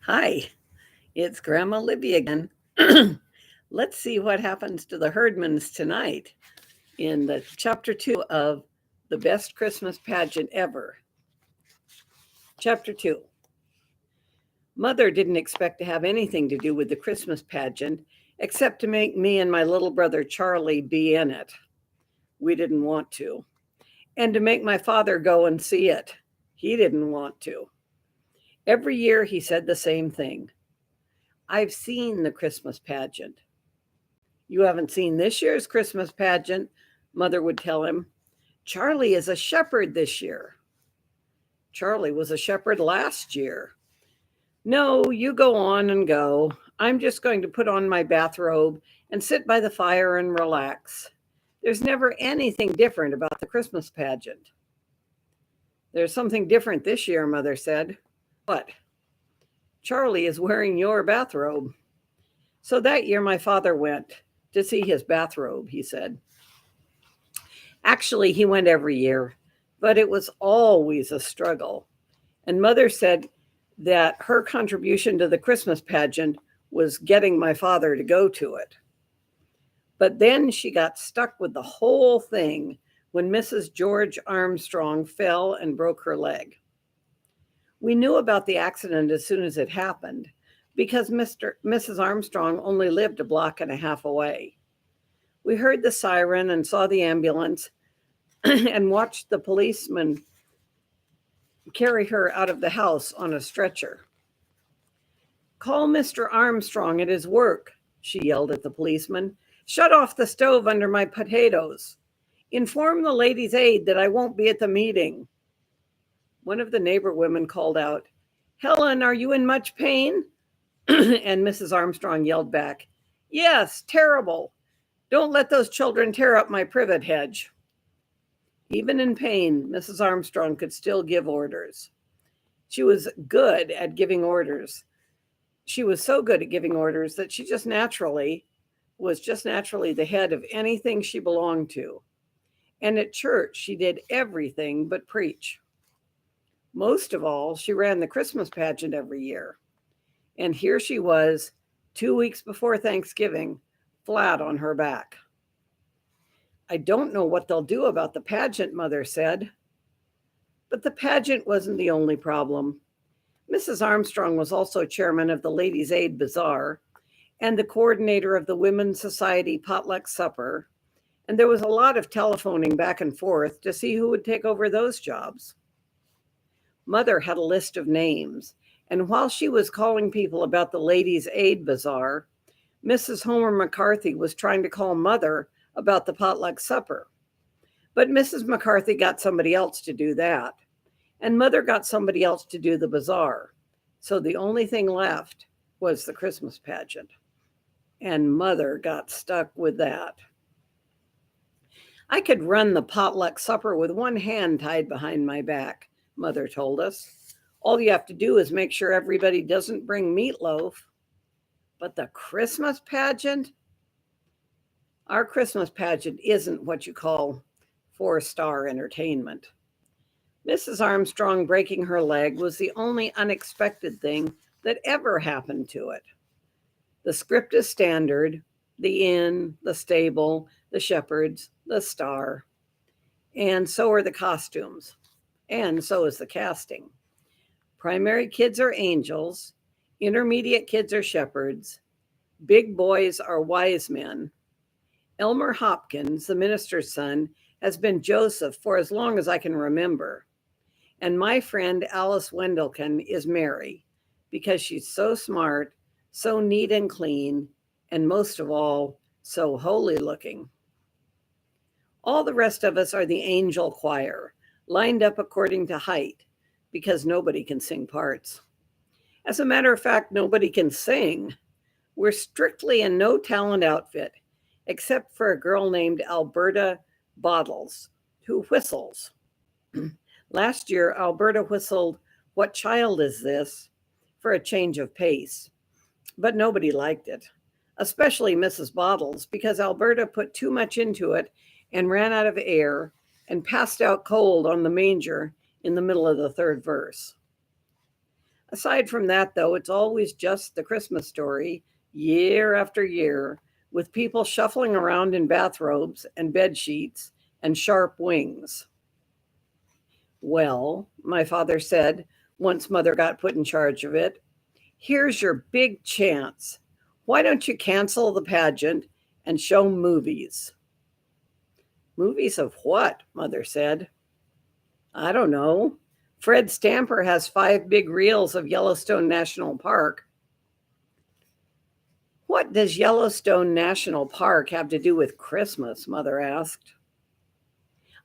Hi, it's Grandma Libby again. Let's see what happens to the Herdmans tonight in the chapter 2 of The Best Christmas Pageant Ever. Chapter 2. Mother didn't expect to have anything to do with the Christmas pageant except to make me and my little brother Charlie be in it. We didn't want to. And to make my father go and see it. He didn't want to. Every year he said the same thing. I've seen the Christmas pageant. You haven't seen this year's Christmas pageant, Mother would tell him. Charlie is a shepherd this year. Charlie was a shepherd last year. No, you go on and go. I'm just going to put on my bathrobe and sit by the fire and relax. There's never anything different about the Christmas pageant. There's something different this year, Mother said. What? Charlie is wearing your bathrobe. So that year my father went to see his bathrobe, he said. Actually, he went every year, but it was always a struggle. And Mother said that her contribution to the Christmas pageant was getting my father to go to it. But then she got stuck with the whole thing when Mrs. George Armstrong fell and broke her leg. We knew about the accident as soon as it happened because Mrs. Armstrong only lived a block and a half away. We heard the siren and saw the ambulance and watched the policeman carry her out of the house on a stretcher. Call Mr. Armstrong at his work, she yelled at the policeman. Shut off the stove under my potatoes. Inform the ladies' aid that I won't be at the meeting. One of the neighbor women called out, Helen, are you in much pain? And Mrs. Armstrong yelled back, Yes, terrible. Don't let those children tear up my privet hedge. Even in pain, Mrs. Armstrong could still give orders. She was good at giving orders. She was so good at giving orders that she was just naturally the head of anything she belonged to. And at church, she did everything but preach. Most of all, she ran the Christmas pageant every year. And here she was, 2 weeks before Thanksgiving, flat on her back. I don't know what they'll do about the pageant, Mother said. But the pageant wasn't the only problem. Mrs. Armstrong was also chairman of the Ladies' Aid Bazaar and the coordinator of the Women's Society potluck supper, and there was a lot of telephoning back and forth to see who would take over those jobs. Mother had a list of names, and while she was calling people about the Ladies' Aid Bazaar, Mrs. Homer McCarthy was trying to call Mother about the potluck supper. But Mrs. McCarthy got somebody else to do that, and Mother got somebody else to do the bazaar. So the only thing left was the Christmas pageant. And Mother got stuck with that. I could run the potluck supper with one hand tied behind my back, Mother told us. All you have to do is make sure everybody doesn't bring meatloaf. But the Christmas pageant? Our Christmas pageant isn't what you call 4-star entertainment. Mrs. Armstrong breaking her leg was the only unexpected thing that ever happened to it. The script is standard, the inn, the stable, the shepherds, the star. And so are the costumes. And so is the casting. Primary kids are angels. Intermediate kids are shepherds. Big boys are wise men. Elmer Hopkins, the minister's son, has been Joseph for as long as I can remember. And my friend Alice Wendelkin is Mary because she's so smart, so neat and clean, and most of all, so holy looking. All the rest of us are the angel choir, lined up according to height, because nobody can sing parts. As a matter of fact, nobody can sing. We're strictly a no-talent outfit, except for a girl named Alberta Bottles, who whistles. Last year, Alberta whistled, What Child Is This? For a change of pace. But nobody liked it, especially Mrs. Bottles, because Alberta put too much into it and ran out of air and passed out cold on the manger in the middle of the third verse. Aside from that, though, it's always just the Christmas story, year after year, with people shuffling around in bathrobes and bed sheets and sharp wings. Well, my father said, once Mother got put in charge of it, here's your big chance. Why don't you cancel the pageant and show movies? Movies of what? Mother said. I don't know. Fred Stamper has 5 big reels of Yellowstone National Park. What does Yellowstone National Park have to do with Christmas? Mother asked.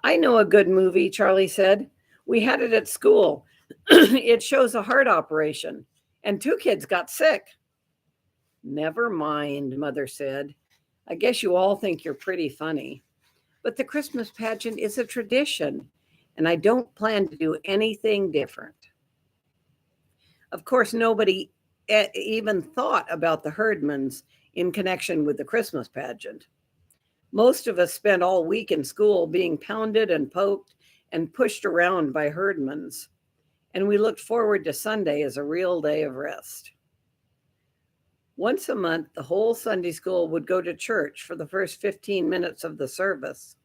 I know a good movie, Charlie said. We had it at school. It shows a heart operation, and 2 kids got sick. Never mind, Mother said. I guess you all think you're pretty funny. But the Christmas pageant is a tradition, and I don't plan to do anything different. Of course, nobody even thought about the Herdmans in connection with the Christmas pageant. Most of us spent all week in school being pounded and poked and pushed around by Herdmans, and we looked forward to Sunday as a real day of rest. Once a month, the whole Sunday school would go to church for the first 15 minutes of the service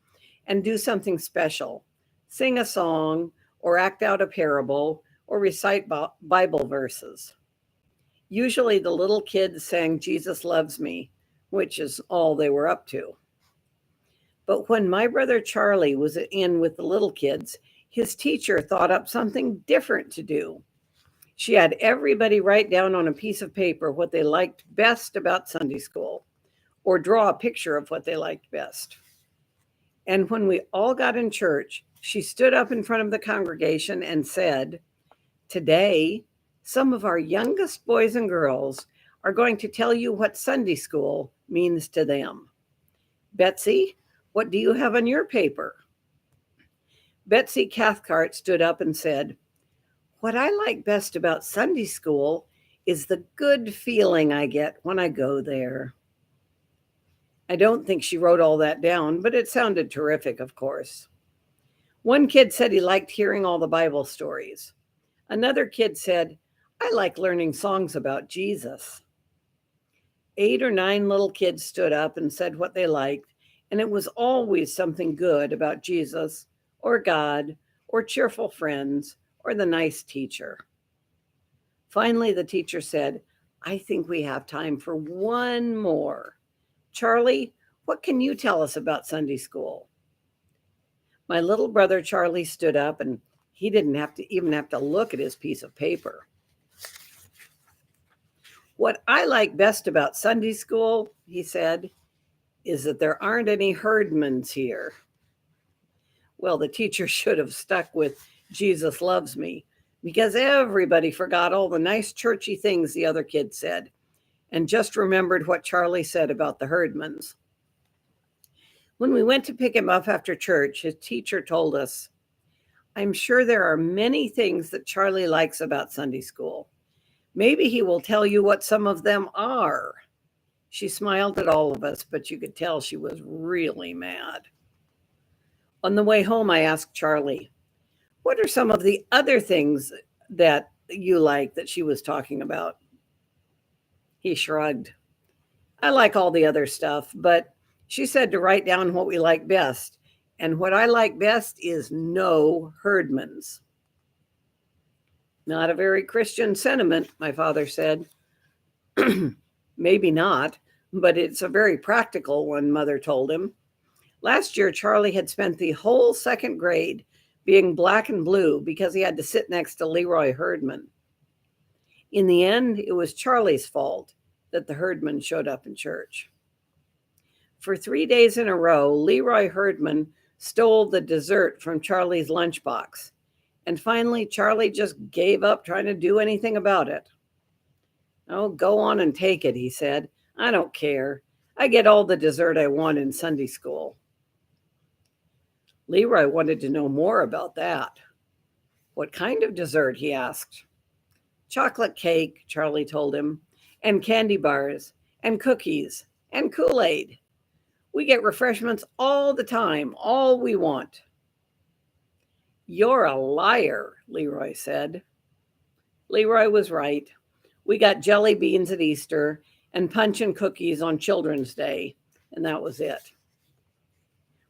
and do something special, sing a song or act out a parable or recite Bible verses. Usually the little kids sang Jesus Loves Me, which is all they were up to. But when my brother Charlie was in with the little kids, his teacher thought up something different to do. She had everybody write down on a piece of paper what they liked best about Sunday school, or draw a picture of what they liked best. And when we all got in church, she stood up in front of the congregation and said, "Today, some of our youngest boys and girls are going to tell you what Sunday school means to them. Betsy, what do you have on your paper?" Betsy Cathcart stood up and said, "What I like best about Sunday school is the good feeling I get when I go there." I don't think she wrote all that down, but it sounded terrific, of course. One kid said he liked hearing all the Bible stories. Another kid said, "I like learning songs about Jesus." 8 or 9 little kids stood up and said what they liked, and it was always something good about Jesus or God or cheerful friends or the nice teacher. Finally, the teacher said, "I think we have time for one more. Charlie, what can you tell us about Sunday school?" My little brother Charlie stood up, and he didn't even have to look at his piece of paper. "What I like best about Sunday school," he said, "is that there aren't any Herdmans here." Well, the teacher should have stuck with Jesus Loves Me, because everybody forgot all the nice churchy things the other kids said and just remembered what Charlie said about the Herdmans. When we went to pick him up after church, his teacher told us, "I'm sure there are many things that Charlie likes about Sunday school. Maybe he will tell you what some of them are." She smiled at all of us, but you could tell she was really mad. On the way home, I asked Charlie, "What are some of the other things that you like that she was talking about?" He shrugged. "I like all the other stuff, but she said to write down what we like best. And what I like best is no Herdmans." Not a very Christian sentiment, my father said. "Maybe not, but it's a very practical one," Mother told him. Last year, Charlie had spent the whole second grade being black and blue because he had to sit next to Leroy Herdman. In the end, it was Charlie's fault that the Herdman showed up in church. For 3 days in a row, Leroy Herdman stole the dessert from Charlie's lunchbox. And finally, Charlie just gave up trying to do anything about it. "Oh, go on and take it," he said. "I don't care. I get all the dessert I want in Sunday school." Leroy wanted to know more about that. "What kind of dessert?" he asked. "Chocolate cake," Charlie told him, "and candy bars, and cookies, and Kool-Aid. We get refreshments all the time, all we want." "You're a liar," Leroy said. Leroy was right. We got jelly beans at Easter and punch and cookies on Children's Day, and that was it.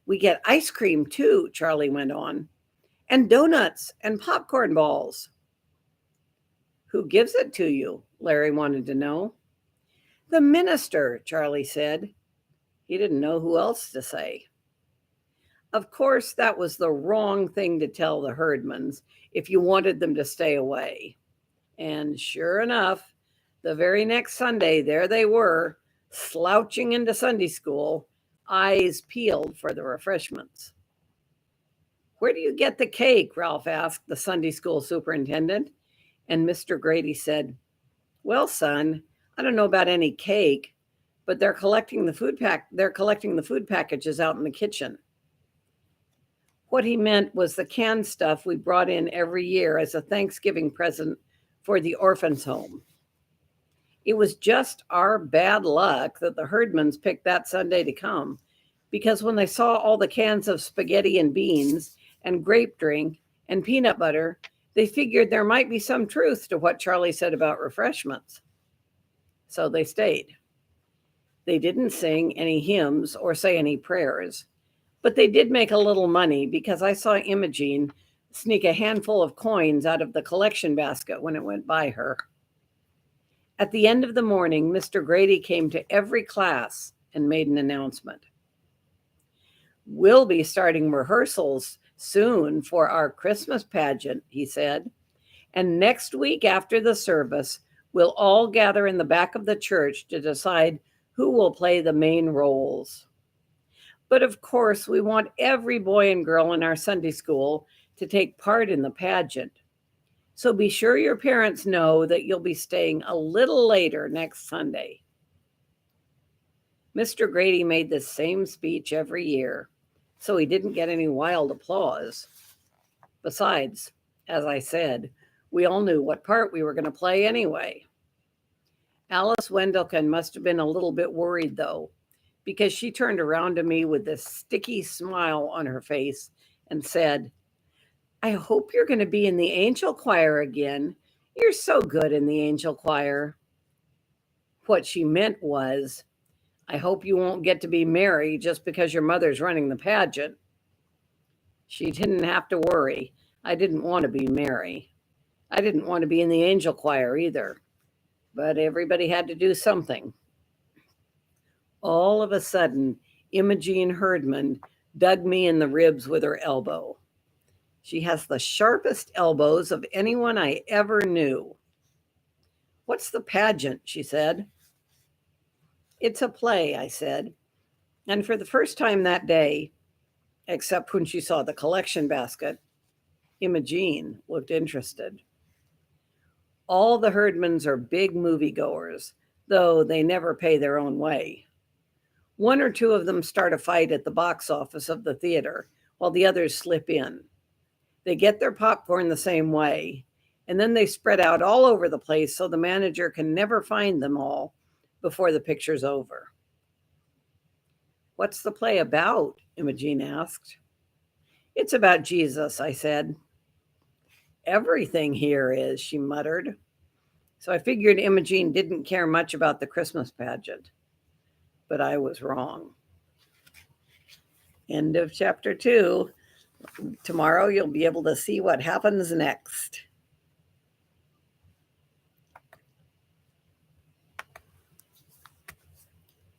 We get ice cream too, Charlie went on, and donuts and popcorn balls. Who gives it to you? Larry wanted to know. The minister, Charlie said. He didn't know who else to say. Of course, that was the wrong thing to tell the Herdmans if you wanted them to stay away. And sure enough, the very next Sunday, there they were, slouching into Sunday school, eyes peeled for the refreshments. Where do you get the cake? Ralph asked the Sunday school superintendent. And Mr. Grady said, well, son, I don't know about any cake, but they're collecting the food packages out in the kitchen. What he meant was the canned stuff we brought in every year as a Thanksgiving present for the orphans' home. It was just our bad luck that the Herdmans picked that Sunday to come, because when they saw all the cans of spaghetti and beans and grape drink and peanut butter, they figured there might be some truth to what Charlie said about refreshments. So they stayed. They didn't sing any hymns or say any prayers, but they did make a little money because I saw Imogene sneak a handful of coins out of the collection basket when it went by her. At the end of the morning, Mr. Grady came to every class and made an announcement. We'll be starting rehearsals soon for our Christmas pageant, he said. And next week after the service, we'll all gather in the back of the church to decide who will play the main roles. But of course, we want every boy and girl in our Sunday school to take part in the pageant. So be sure your parents know that you'll be staying a little later next Sunday. Mr. Grady made the same speech every year, so he didn't get any wild applause. Besides, as I said, we all knew what part we were going to play anyway. Alice Wendelken must have been a little bit worried, though, because she turned around to me with this sticky smile on her face and said, I hope you're going to be in the angel choir again. You're so good in the angel choir. What she meant was, I hope you won't get to be Mary just because your mother's running the pageant. She didn't have to worry. I didn't want to be Mary. I didn't want to be in the angel choir either. But everybody had to do something. All of a sudden, Imogene Herdman dug me in the ribs with her elbow. She has the sharpest elbows of anyone I ever knew. What's the pageant? She said. It's a play, I said. And for the first time that day, except when she saw the collection basket, Imogene looked interested. All the Herdmans are big moviegoers, though they never pay their own way. One or two of them start a fight at the box office of the theater, while the others slip in. They get their popcorn the same way, and then they spread out all over the place so the manager can never find them all before the picture's over. What's the play about? Imogene asked. It's about Jesus, I said. Everything here is, she muttered. So I figured Imogene didn't care much about the Christmas pageant. But I was wrong. End of chapter 2. Tomorrow you'll be able to see what happens next.